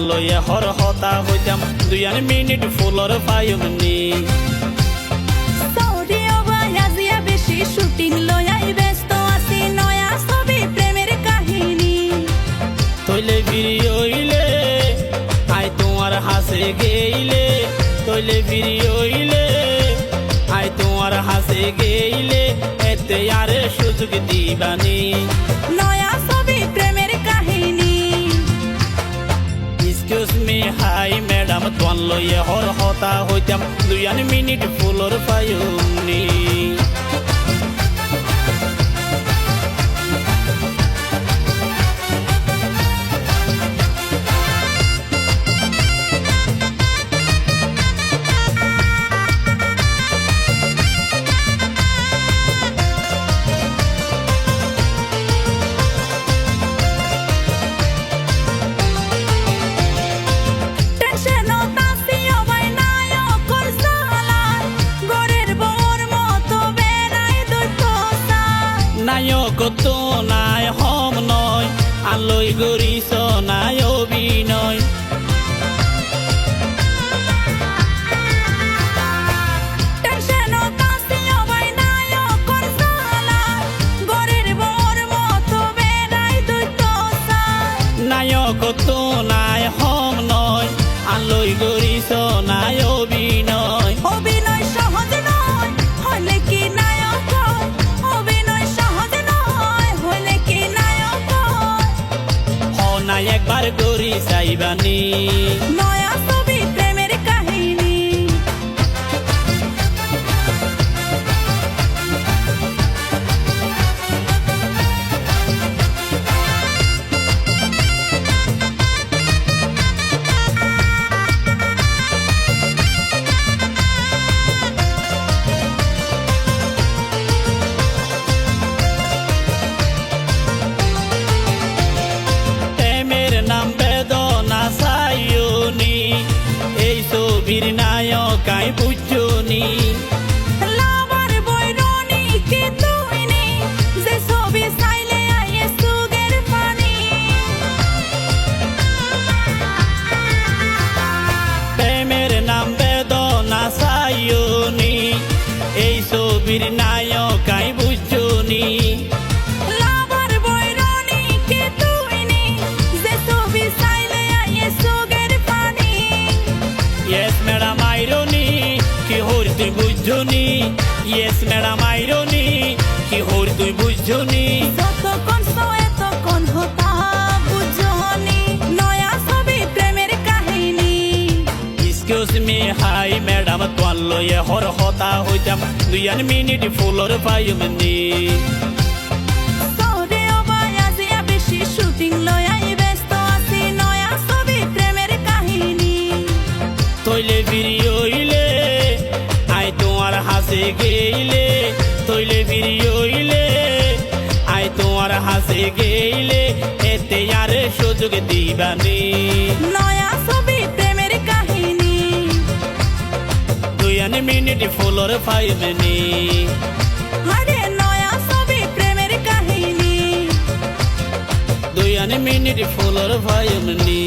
লয়ে হর হতা হইতাম 2 minute floor পায়ুমনি Saudi অবায়াজিয়া বেশি শুটিং লয়াই ব্যস্ত আছি নয়া ছবি প্রেমের কাহিনী তৈলে ভিড়িলে আই তোমার হাসে গেইলে তৈলে ভিড়িলে আই তোমার হাসে গেইলে এতে আরে সুযোগ দিবানি নয়া ছবি প্রেমের কাহিনী এক্সকিউজ মি হাই ম্যাডাম তোয়ান লয়ে হর হতা হইতাম 2 মিনিট ফুলর পায়ুমনি নায়ক তো নাই হম নয় আলোই গরিস নাই অভিনয় নায়ক তো নাই হম নয় আলোই গরিস নাই অভিনয় অভিনয় সহজ নয় হলে কি নায়ক অভিনয় সহজ নয় হলে কি নায়ক না একবার গরি চাইবানি নয়া ছবি প্রেমের কাহিনী ছবির নায়ক আই বুঝনি লাভার বৈরনি কে তুইনি যে ছবি চাইলে আইয়ে সুগের পানি প্রেমের নাম বেদনা সাইয়নি এই ছবির নায়ক আই বুঝনি লাভার বৈরনি কে তুইনি যে ছবি চাইলে আইয়ে সুগের পানি Yes, madam, irony. Ki hor tu bujhoni. Yes, madam, irony. Ki hor tu bujhoni. যতক্ষণ সয়ে তখন হতা বুঝনি নয়া ছবি প্রেমের কাহিনী Excuse me, hi, madam, তোয়ান লয়ে হর হতা হইতাম 2 মিনিট ফুলর পায়ুমনি সৌদি অবায়াজিয়া বেশি শুটিং লয়াই ব্যস্ত আছি নয়া ছবি প্রেমের কাহিনী তৈলে ভিড়িলে আই তোমার হাসে গেইলে তৈলে ভিড়িলে আই তোমার হাসে গেইলে এতে আরে সুযোগ দিবানি নয়া ছবি প্রেমের কাহিনী 2 মিনিট ফুলর পায়ুমনি আরে নয়া ছবি প্রেমের কাহিনী 2 মিনিট ফুলর পায়ুমনি